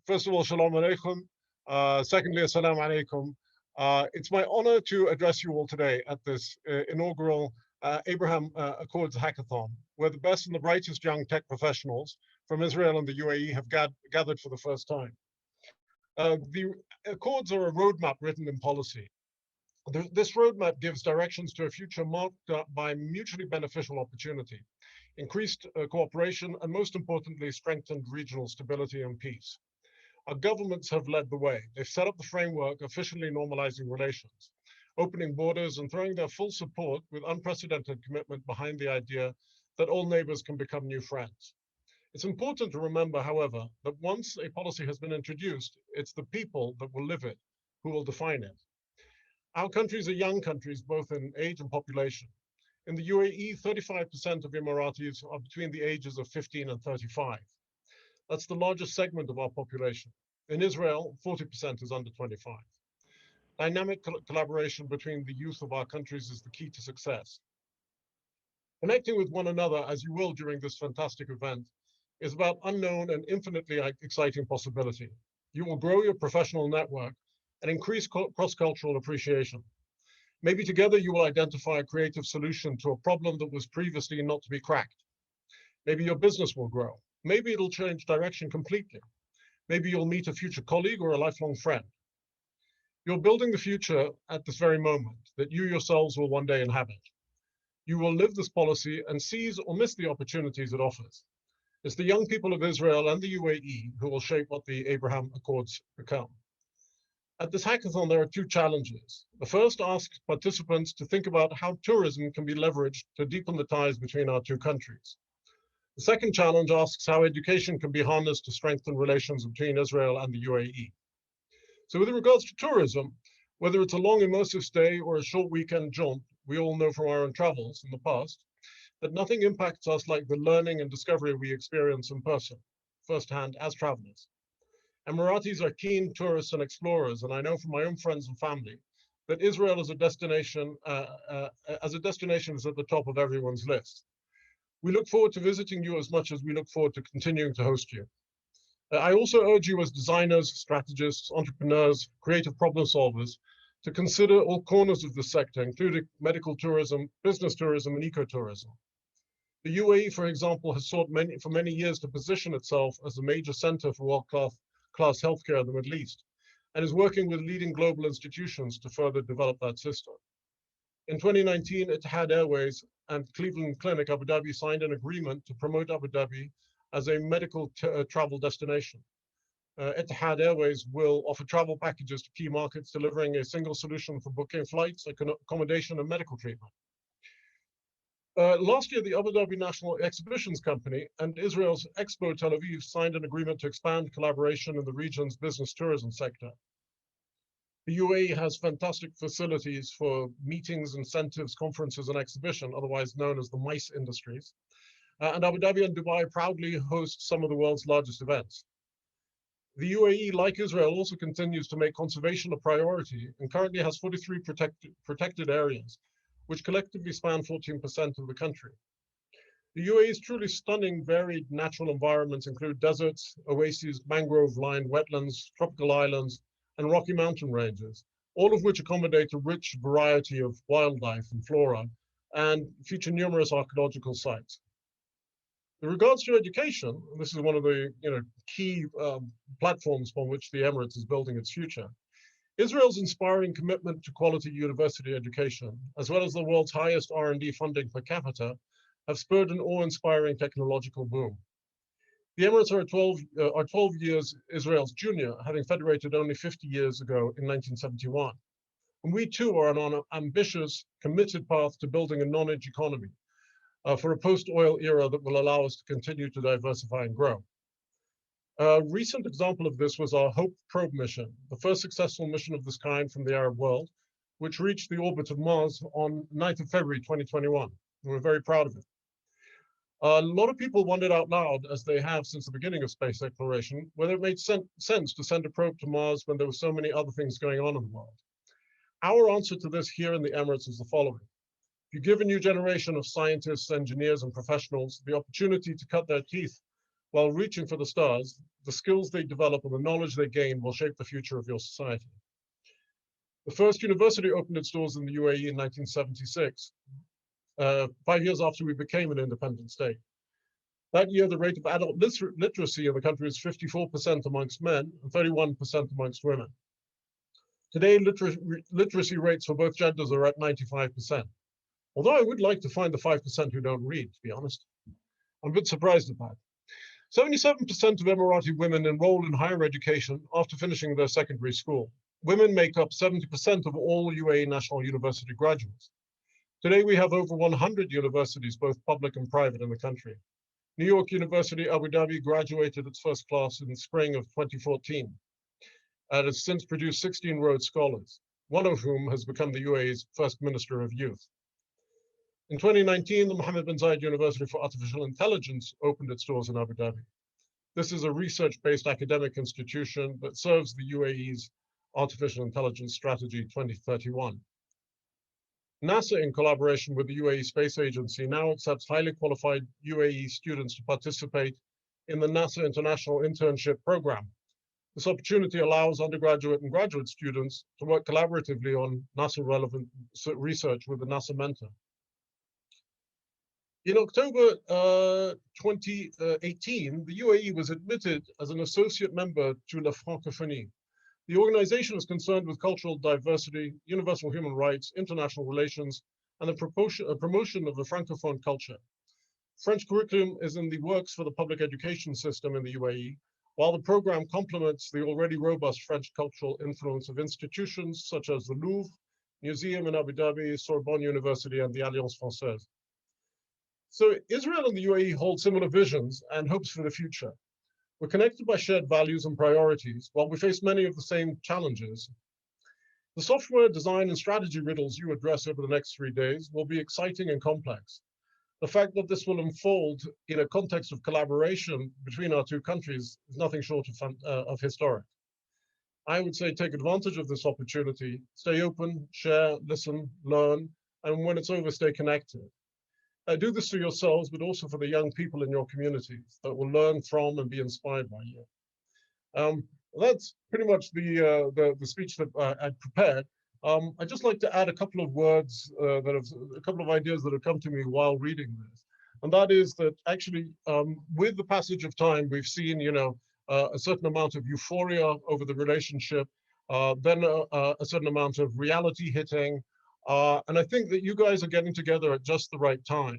First of all, shalom alaikum. Secondly, assalamu alaikum. It's my honor to address you all today at this inaugural Abraham Accords Hackathon, where the best and the brightest young tech professionals from Israel and the UAE have gathered for the first time. The Accords are a roadmap written in policy. This roadmap gives directions to a future marked by mutually beneficial opportunity, increased cooperation, and most importantly, strengthened regional stability and peace. Our governments have led the way. They've set up the framework, officially normalizing relations, opening borders, and throwing their full support with unprecedented commitment behind the idea that all neighbors can become new friends. It's important to remember, however, that once a policy has been introduced, it's the people that will live it who will define it. Our countries are young countries, both in age and population. In the UAE, 35% of Emiratis are between the ages of 15 and 35. That's the largest segment of our population. In Israel, 40% is under 25. Dynamic collaboration between the youth of our countries is the key to success. Connecting with one another, as you will during this fantastic event, is about unknown and infinitely exciting possibility. You will grow your professional network and increase cross-cultural appreciation. Maybe together you will identify a creative solution to a problem that was previously not to be cracked. Maybe your business will grow. Maybe it'll change direction completely. Maybe you'll meet a future colleague or a lifelong friend. You're building the future at this very moment that you yourselves will one day inhabit. You will live this policy and seize or miss the opportunities it offers. It's the young people of Israel and the UAE who will shape what the Abraham Accords become. At this hackathon, there are two challenges. The first asks participants to think about how tourism can be leveraged to deepen the ties between our two countries. The second challenge asks how education can be harnessed to strengthen relations between Israel and the UAE. So with regards to tourism, whether it's a long immersive stay or a short weekend jaunt, we all know from our own travels in the past that nothing impacts us like the learning and discovery we experience in person, firsthand as travelers. Emiratis are keen tourists and explorers, and I know from my own friends and family that Israel as a destination is at the top of everyone's list. We look forward to visiting you as much as we look forward to continuing to host you. I also urge you as designers, strategists, entrepreneurs, creative problem solvers, to consider all corners of the sector, including medical tourism, business tourism, and ecotourism. The UAE, for example, has sought for many years to position itself as a major center for world-class healthcare in the Middle East, and is working with leading global institutions to further develop that system. In 2019, Etihad Airways and Cleveland Clinic Abu Dhabi signed an agreement to promote Abu Dhabi as a medical travel destination. Etihad Airways will offer travel packages to key markets, delivering a single solution for booking flights, accommodation, and medical treatment. Last year, the Abu Dhabi National Exhibitions Company and Israel's Expo Tel Aviv signed an agreement to expand collaboration in the region's business tourism sector. The UAE has fantastic facilities for meetings, incentives, conferences, and exhibition, otherwise known as the MICE industries. And Abu Dhabi and Dubai proudly host some of the world's largest events. The UAE, like Israel, also continues to make conservation a priority and currently has 43 protected areas, which collectively span 14% of the country. The UAE's truly stunning, varied natural environments include deserts, oases, mangrove-lined wetlands, tropical islands, and rocky mountain ranges, all of which accommodate a rich variety of wildlife and flora and feature numerous archaeological sites. In regards to education, this is one of the key platforms upon which the Emirates is building its future. Israel's inspiring commitment to quality university education, as well as the world's highest R&D funding per capita, have spurred an awe-inspiring technological boom. The Emirates are 12 years Israel's junior, having federated only 50 years ago in 1971. And we too are on an ambitious, committed path to building a knowledge economy for a post-oil era that will allow us to continue to diversify and grow. A recent example of this was our HOPE probe mission, the first successful mission of this kind from the Arab world, which reached the orbit of Mars on 9th of February 2021. We're very proud of it. A lot of people wondered out loud, as they have since the beginning of space exploration, whether it made sense to send a probe to Mars when there were so many other things going on in the world. Our answer to this here in the Emirates is the following. If you give a new generation of scientists, engineers, and professionals the opportunity to cut their teeth while reaching for the stars, the skills they develop and the knowledge they gain will shape the future of your society. The first university opened its doors in the UAE in 1976, 5 years after we became an independent state. That year, the rate of adult literacy in the country was 54% amongst men and 31% amongst women. Today, literacy rates for both genders are at 95%. Although I would like to find the 5% who don't read, to be honest. I'm a bit surprised at that. 77% of Emirati women enroll in higher education after finishing their secondary school. Women make up 70% of all UAE National University graduates. Today, we have over 100 universities, both public and private, in the country. New York University Abu Dhabi graduated its first class in the spring of 2014 and has since produced 16 Rhodes Scholars, one of whom has become the UAE's first Minister of Youth. In 2019, the Mohammed bin Zayed University for Artificial Intelligence opened its doors in Abu Dhabi. This is a research-based academic institution that serves the UAE's Artificial Intelligence Strategy 2031. NASA, in collaboration with the UAE Space Agency, now accepts highly qualified UAE students to participate in the NASA International Internship Program. This opportunity allows undergraduate and graduate students to work collaboratively on NASA-relevant research with a NASA mentor. In October 2018, the UAE was admitted as an associate member to La Francophonie. The organization is concerned with cultural diversity, universal human rights, international relations, and the promotion of the Francophone culture. French curriculum is in the works for the public education system in the UAE, while the program complements the already robust French cultural influence of institutions such as the Louvre, Museum in Abu Dhabi, Sorbonne University, and the Alliance Française. So Israel and the UAE hold similar visions and hopes for the future. We're connected by shared values and priorities, while we face many of the same challenges. The software design and strategy riddles you address over the next 3 days will be exciting and complex. The fact that this will unfold in a context of collaboration between our two countries is nothing short of historic. I would say take advantage of this opportunity, stay open, share, listen, learn, and when it's over, stay connected. Do this for yourselves, but also for the young people in your communities that will learn from and be inspired by you. That's pretty much the speech that I'd prepared. I'd just like to add a couple of words, a couple of ideas that have come to me while reading this. And that is that actually, with the passage of time, we've seen, a certain amount of euphoria over the relationship, then a certain amount of reality hitting. And I think that you guys are getting together at just the right time,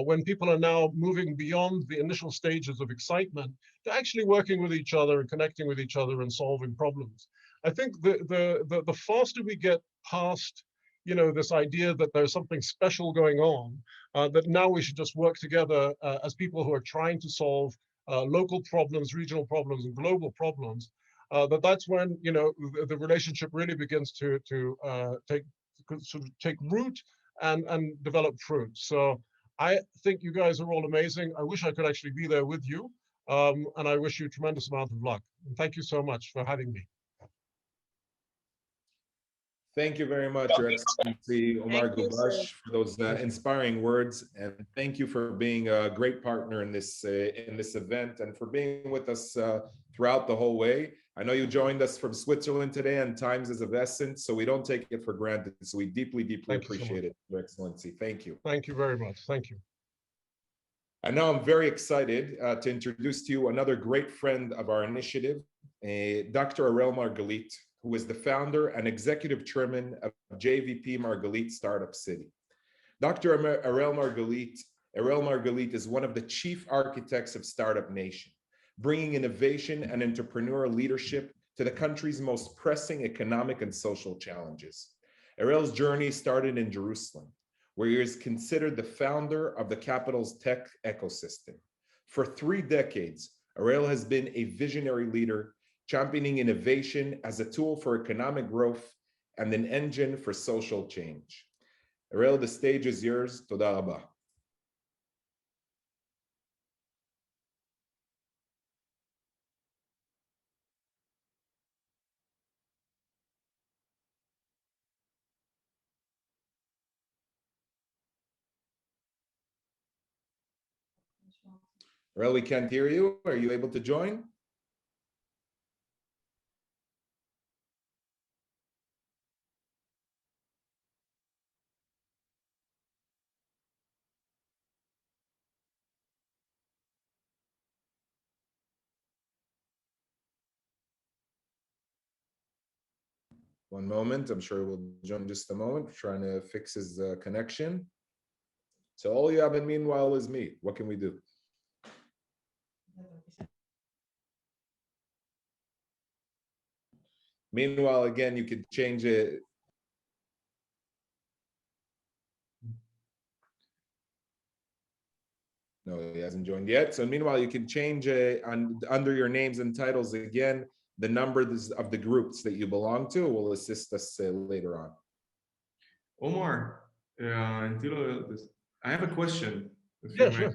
when people are now moving beyond the initial stages of excitement to actually working with each other and connecting with each other and solving problems. I think the faster we get past, this idea that there's something special going on, that now we should just work together as people who are trying to solve local problems, regional problems, and global problems, that's when, the relationship really begins to take root and develop fruit. So I think you guys are all amazing. I wish I could actually be there with you. And I wish you a tremendous amount of luck. And thank you so much for having me. Thank you very much, Your Excellency Omar Ghobash, for those inspiring words, and thank you for being a great partner in this event and for being with us throughout the whole way. I know you joined us from Switzerland today, and times is of essence, so we don't take it for granted. So we deeply, deeply appreciate it, Your Excellency. Thank you. Thank you very much. Thank you. And now I'm very excited to introduce to you another great friend of our initiative, Dr. Arel Margalit, who is the founder and executive chairman of JVP Margalit Startup City. Dr. Arel Margalit is one of the chief architects of Startup Nation, bringing innovation and entrepreneurial leadership to the country's most pressing economic and social challenges. Arel's journey started in Jerusalem, where he is considered the founder of the capital's tech ecosystem. For 3 decades, Arel has been a visionary leader, championing innovation as a tool for economic growth and an engine for social change. Arel, the stage is yours. Toda rabah. Arel, we can't hear you. Are you able to join? One moment, I'm sure we'll join in just a moment. We're trying to fix his connection. So all you have in meanwhile is me. What can we do? Meanwhile, again, you could change it. No, he hasn't joined yet. So meanwhile, you can change under your names and titles again, the numbers of the groups that you belong to will assist us later on. Omar, I have a question, if you Yeah, may. sure.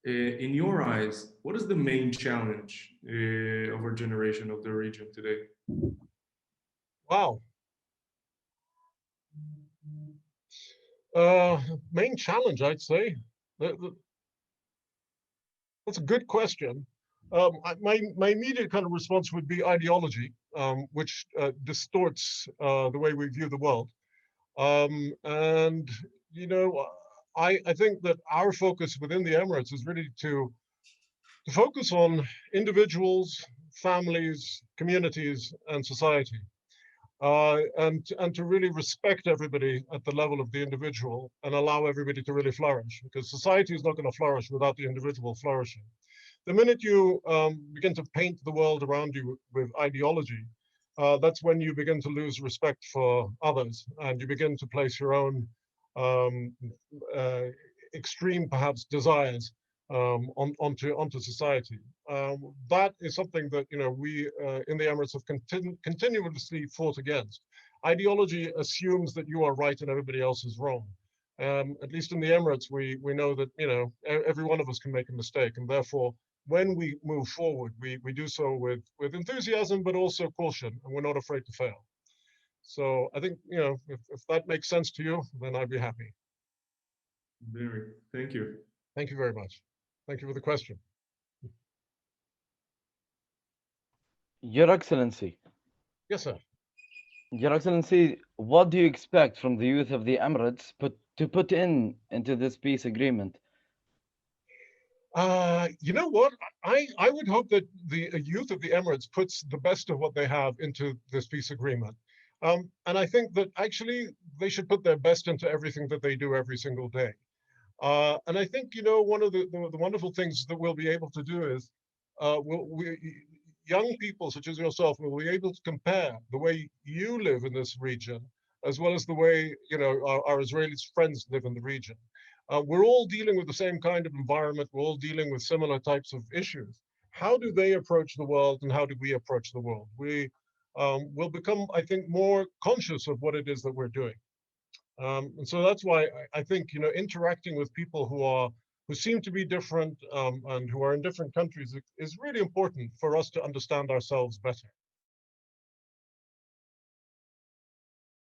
In your eyes, what is the main challenge of our generation of the region today? Wow. Main challenge, I'd say. That's a good question. My immediate kind of response would be ideology, which distorts the way we view the world. And, you know, I think that our focus within the Emirates is really to focus on individuals, families, communities, and society. And to really respect everybody at the level of the individual and allow everybody to really flourish, because society is not going to flourish without the individual flourishing. The minute you begin to paint the world around you with ideology, that's when you begin to lose respect for others, and you begin to place your own um, uh, extreme, perhaps, desires onto society. That is something that we in the Emirates have continuously fought against. Ideology assumes that you are right and everybody else is wrong. At least in the Emirates, we know that every one of us can make a mistake, and therefore, when we move forward, we do so with enthusiasm, but also caution, and we're not afraid to fail. So I think if that makes sense to you, then I'd be happy. Very. Thank you. Thank you very much. Thank you for the question. Your Excellency, Yes, sir. Your Excellency, what do you expect from the youth of the Emirates to put into this peace agreement? You know what? I would hope that the youth of the Emirates puts the best of what they have into this peace agreement. And I think that actually they should put their best into everything that they do every single day. And I think, one of the wonderful things that we'll be able to do is young people such as yourself will be able to compare the way you live in this region as well as the way, our Israeli friends live in the region. We're all dealing with the same kind of environment. We're all dealing with similar types of issues. How do they approach the world and how do we approach the world? We will become, I think, more conscious of what it is that we're doing. And so that's why I think, interacting with people who seem to be different and who are in different countries is really important for us to understand ourselves better.